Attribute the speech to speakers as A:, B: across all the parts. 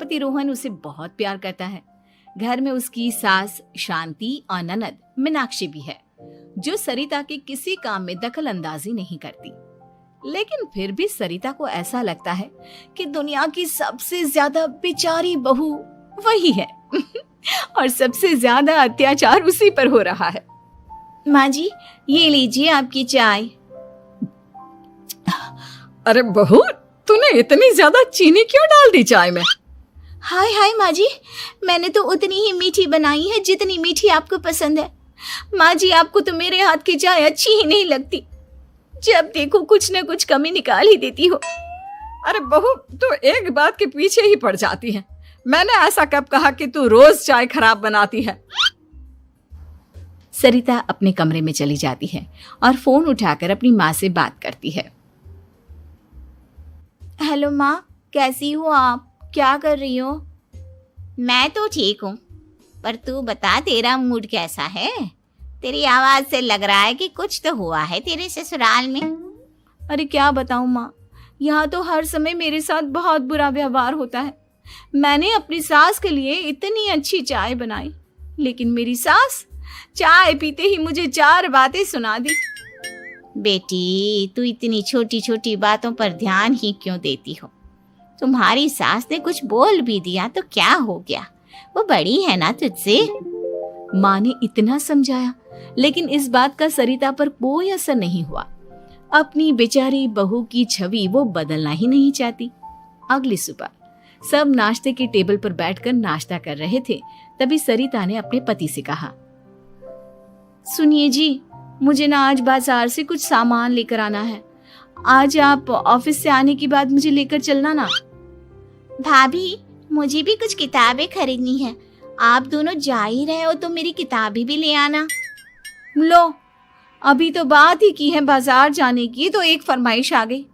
A: पति रोहन उसे बहुत प्यार करता है। घर में उसकी सास शांति और ननद मीनाक्षी भी है, जो सरिता के किसी काम में दखल अंदाजी नहीं करती। लेकिन फिर भी सरिता को ऐसा लगता है कि दुनिया की सबसे ज्यादा बेचारी बहू वही है और सबसे ज्यादा अत्याचार उसी पर हो रहा है। माँ जी, ये लीजिए आपकी चाय।
B: अरे बहू, तूने इतनी ज्यादा चीनी क्यों डाल दी चाय में?
A: हाय हाय माँ जी, मैंने तो उतनी ही मीठी बनाई है जितनी मीठी आपको पसंद है। माँ जी, आपको तो मेरे हाथ की चाय अच्छी ही नहीं लगती। जब देखो कुछ न कुछ कमी निकाल ही देती हो।
B: अरे बहू, तू एक बात के पीछे ही पड़ जाती है। मैंने ऐसा कब कहा कि तू रोज चाय खराब बनाती है?
A: सरिता अपने कमरे में चली जाती है और फोन उठाकर अपनी माँ से बात करती है। हेलो माँ, कैसी हो आप? क्या कर रही हो? मैं तो ठीक हूँ, पर तू बता, तेरा मूड कैसा है? तेरी आवाज से लग रहा है कि कुछ तो हुआ है तेरे ससुराल में। अरे क्या बताऊँ माँ, यहाँ तो हर समय मेरे साथ बहुत बुरा व्यवहार होता है। मैंने अपनी सास के लिए इतनी अच्छी चाय बनाई, लेकिन मेरी सास चाय पीते ही मुझे 4 बातें सुना दी। बेटी, तू इतनी छोटी छोटी बातों पर ध्यान ही क्यों देती हो? तुम्हारी सास ने कुछ बोल भी दिया तो क्या हो गया, वो बड़ी है ना तुझसे। माँ ने इतना समझाया, लेकिन इस बात का सरिता पर कोई असर नहीं हुआ। अपनी बेचारी बहू की छवि वो बदलना ही नहीं चाहती। अगली सुबह सब नाश्ते की टेबल पर बैठकर नाश्ता कर रहे थे, तभी सरिता ने अपने पति से कहा, सुनिए जी, मुझे ना आज बाजार से कुछ सामान लेकर आना है। आज आप ऑफिस से आने के बाद मुझे लेकर चलना ना। भाभी, मुझे भी कुछ किताबें खरीदनी है। आप दोनों जा ही रहे हो तो मेरी किताबें भी ले आना। लो, अभी तो बात ही की है बाजार जाने की तो एक फरमाइश आ गई।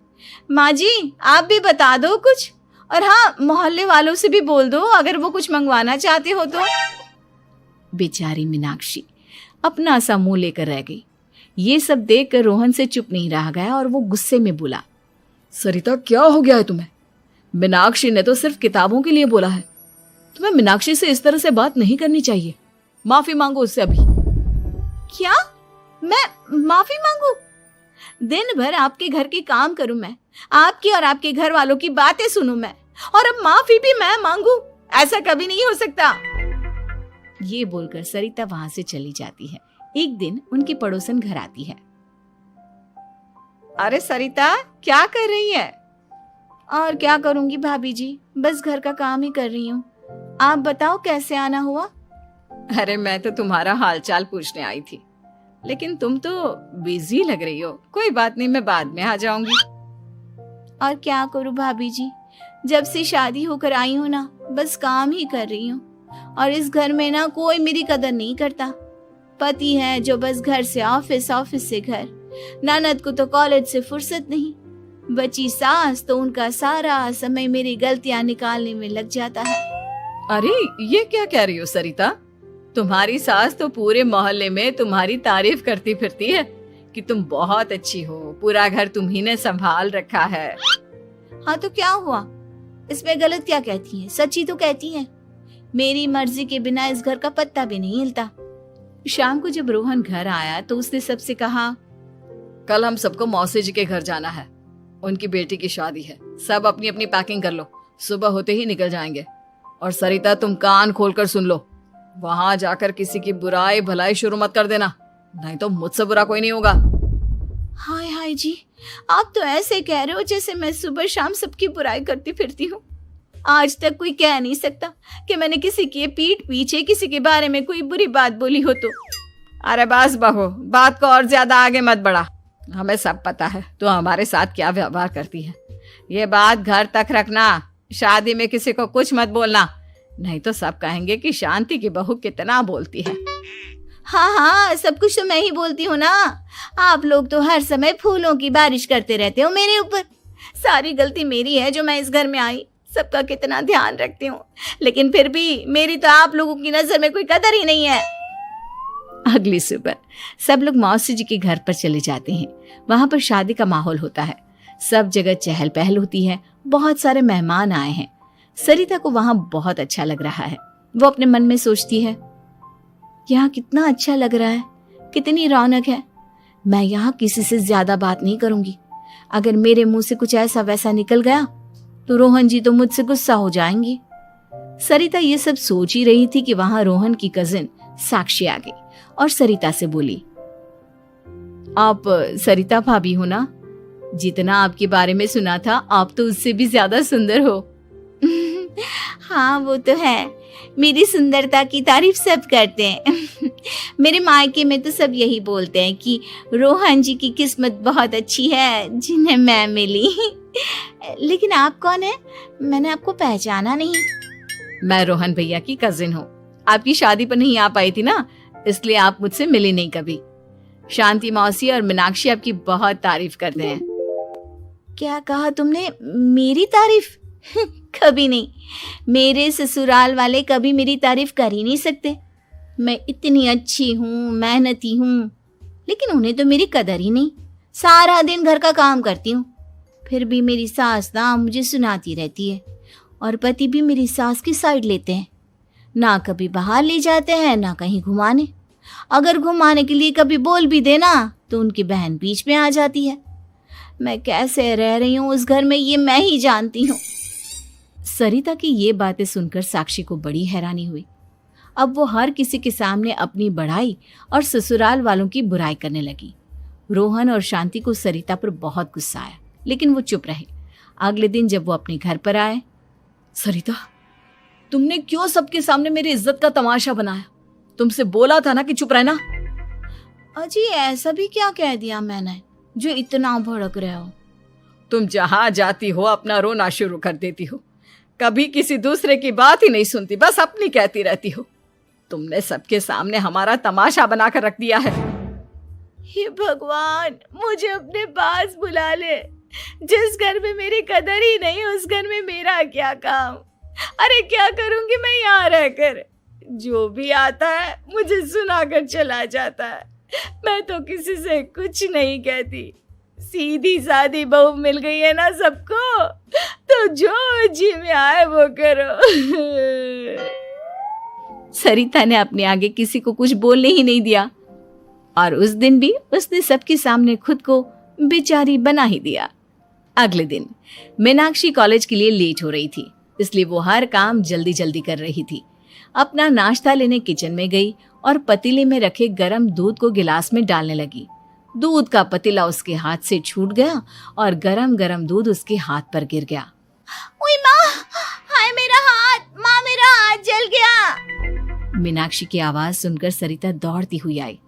A: माँ जी, आप भी बता दो कुछ, और हाँ, मोहल्ले वालों से भी बोल दो अगर वो कुछ मंगवाना चाहते हो तो। बेचारी मीनाक्षी अपना सा मुंह लेकर रह गई। ये सब देखकर रोहन से चुप नहीं रह गया और वो गुस्से में बोला,
B: सरिता, क्या हो गया है तुम्हें? मीनाक्षी ने तो सिर्फ किताबों के लिए बोला है। तुम्हें मीनाक्षी से इस तरह से बात नहीं करनी चाहिए। माफी मांगो उससे अभी।
A: क्या? मैं माफी मांगू? दिन भर आपके घर के काम करूं मैं, आपकी और आपके घर वालों की बातें सुनूं मैं, और अब माफी भी मैं मांगू? ऐसा कभी नहीं हो सकता। ये बोलकर सरिता वहां से चली जाती है। एक दिन उनकी पड़ोसन घर आती है। अरे सरिता, क्या कर रही है? और क्या करूंगी भाभी जी, बस घर का काम ही कर रही हूँ। आप बताओ कैसे आना हुआ?
B: अरे मैं तो तुम्हारा हालचाल पूछने आई थी, लेकिन तुम तो बिजी लग रही हो। कोई बात नहीं, मैं बाद में आ जाऊंगी।
A: और क्या करूं भाभी जी, जब से शादी होकर आई हूँ ना, बस काम ही कर रही हूँ, और इस घर में ना कोई मेरी कदर नहीं करता। पति है जो बस घर से ऑफिस, ऑफिस से घर। ननद को तो कॉलेज से फुर्सत नहीं। बची सास तो उनका सारा समय मेरी गलतियां निकालने में लग जाता है।
B: अरे ये क्या कह रही हो सरिता? तुम्हारी सास तो पूरे मोहल्ले में तुम्हारी तारीफ करती फिरती है कि तुम बहुत अच्छी हो, पूरा घर तुम्ही ने संभाल रखा है।
A: हाँ तो क्या हुआ, इसमें गलत क्या कहती है? सच्ची तो कहती है। मेरी मर्जी के बिना इस घर का पत्ता भी नहीं हिलता। शाम को जब रोहन घर आया तो उसने सबसे कहा,
B: कल हम सबको मौसी जी के घर जाना है, उनकी बेटी की शादी है। सब अपनी अपनी पैकिंग कर लो, सुबह होते ही निकल जाएंगे। और सरिता, तुम कान खोलकर सुन लो, वहां जाकर किसी की बुराई भलाई शुरू मत कर देना, नहीं तो मुझसे बुरा कोई नहीं होगा।
A: हाय हाय जी, आप तो ऐसे कह रहे हो जैसे मैं सुबह शाम सबकी बुराई करती फिरती हूँ। आज तक कोई कह नहीं सकता कि मैंने किसी की पीठ पीछे किसी के बारे में कोई बुरी बात बोली हो तो।
B: अरे बस बहू, बात को और ज्यादा आगे मत बढ़ा। हमें सब पता है तो हमारे साथ क्या व्यवहार करती है। ये बात घर तक रखना, शादी में किसी को कुछ मत बोलना, नहीं तो सब कहेंगे कि शांति की बहू कितना बोलती है।
A: हाँ हाँ, सब कुछ तो मैं ही बोलती हूँ ना। आप लोग तो हर समय फूलों की बारिश करते रहते हो मेरे ऊपर। सारी गलती मेरी है जो मैं इस घर में आई, सबका कितना ध्यान रखती हूँ, लेकिन फिर भी मेरी तो आप लोगों की नजर में कोई कदर ही नहीं है। अगली सुबह सब लोग मौसी जी के घर पर चले जाते हैं। वहां पर शादी का माहौल होता है, सब जगह चहल पहल होती है, बहुत सारे मेहमान आए हैं। सरिता को वहां बहुत अच्छा लग रहा है। वो अपने मन में सोचती है, यहाँ कितना अच्छा लग रहा है, कितनी रौनक है। मैं यहाँ किसी से ज्यादा बात नहीं करूंगी। अगर मेरे मुंह से कुछ ऐसा वैसा निकल गया तो रोहन जी तो मुझसे गुस्सा हो जाएंगी। सरिता ये सब सोच ही रही थी कि वहां रोहन की कजिन साक्षी आ गई और सरिता से बोली, आप सरिता भाभी हो ना? जितना आपके बारे में सुना था, आप तो उससे भी ज्यादा सुंदर हो। हाँ वो तो है, मेरी सुंदरता की तारीफ सब करते हैं। मेरे मायके में तो सब यही बोलते हैं कि रोहन जी की किस्मत बहुत अच्छी है जिन्हें मैं मिली। लेकिन आप कौन है? मैंने आपको पहचाना नहीं। मैं रोहन भैया की कजिन हूँ। आपकी शादी पर नहीं आ पाई थी ना, इसलिए आप मुझसे मिली नहीं कभी। शांति मौसी और मीनाक्षी आपकी बहुत तारीफ करते हैं। क्या कहा तुमने? मेरी तारीफ? कभी नहीं। मेरे ससुराल वाले कभी मेरी तारीफ कर ही नहीं सकते। मैं इतनी अच्छी हूँ, मेहनती हूँ, लेकिन उन्हें तो मेरी कदर ही नहीं। सारा दिन घर का काम करती हूँ, फिर भी मेरी सास ना मुझे सुनाती रहती है, और पति भी मेरी सास की साइड लेते हैं। ना कभी बाहर ले जाते हैं, ना कहीं घुमाने। अगर घुमाने के लिए कभी बोल भी देना तो उनकी बहन बीच में आ जाती है। मैं कैसे रह रही हूँ उस घर में, ये मैं ही जानती हूँ। सरिता की ये बातें सुनकर साक्षी को बड़ी हैरानी हुई। अब वो हर किसी के सामने अपनी बढ़ाई और ससुराल वालों की बुराई करने लगी। रोहन और शांति को सरिता पर बहुत गुस्सा आया, लेकिन वो चुप रहे। अगले दिन जब वो अपने घर पर आए,
B: सरिता, तुमने क्यों सबके सामने मेरी इज्जत का तमाशा बनाया? तुमसे बोला था ना कि चुप रहना।
A: अजी ऐसा भी क्या कह दिया मैंने जो इतना भड़क रहे हो?
B: तुम जहां जाती हो अपना रोना शुरू कर देती हो, कभी किसी दूसरे की बात ही नहीं सुनती, बस अपनी कहती रहती हो। तुमने सबके सामने हमारा तमाशा बनाकर रख दिया है।
A: हे भगवान, मुझे अपने पास बुला ले। जिस घर में मेरी कदर ही नहीं, उस घर में मेरा क्या काम? अरे क्या करूंगी मैं यहाँ रहकर? जो भी आता है मुझे सुनाकर चला जाता है। मैं तो किसी से कुछ नहीं कहती। सीधी सादी बहू मिल गई है ना सबको, तो जो जी में आए वो करो। सरिता ने अपने आगे किसी को कुछ बोलने ही नहीं दिया, और उस दिन भी उसने सबके सामने खुद को बेचारी बना ही दिया। अगले दिन मीनाक्षी कॉलेज के लिए लेट हो रही थी, इसलिए वो हर काम जल्दी जल्दी कर रही थी। अपना नाश्ता लेने किचन में गई और पतीले में रखे गरम दूध को गिलास में डालने लगी। दूध का पतीला उसके हाथ से छूट गया और गरम गरम दूध उसके हाथ पर गिर गया। ओए माँ, हाय मेरा हाथ, माँ मेरा हाथ जल गया। मीनाक्षी की आवाज सुनकर सरिता दौड़ती हुई आई।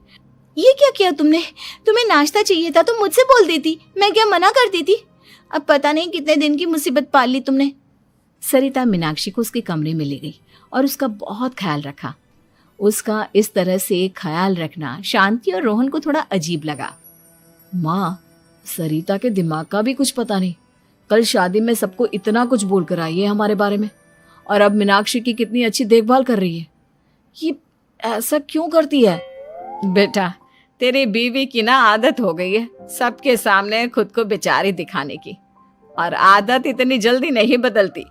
A: ये क्या किया तुमने? तुम्हें नाश्ता चाहिए था तो मुझसे बोल देती, मैं क्या मना करती थी? अब पता नहीं कितने दिन की मुसीबत पाल ली तुमने। सरिता मीनाक्षी को उसके कमरे में ले गई और उसका बहुत ख्याल रखा। उसका इस तरह से ख्याल रखना शांति और रोहन को थोड़ा अजीब लगा।
B: माँ, सरिता के दिमाग का भी कुछ पता नहीं। कल शादी में सबको इतना कुछ बोलकर आई है हमारे बारे में, और अब मीनाक्षी की कितनी अच्छी देखभाल कर रही है। ये ऐसा क्यों करती है?
A: बेटा, तेरी बीवी की ना आदत हो गई है सबके सामने खुद को बेचारी दिखाने की, और आदत इतनी जल्दी नहीं बदलती।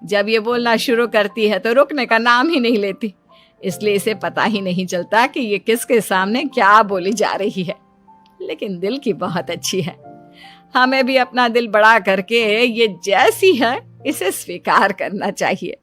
A: जब ये बोलना शुरू करती है तो रुकने का नाम ही नहीं लेती, इसलिए इसे पता ही नहीं चलता कि ये किसके सामने क्या बोली जा रही है। लेकिन दिल की बहुत अच्छी है। हमें भी अपना दिल बड़ा करके ये जैसी है इसे स्वीकार करना चाहिए।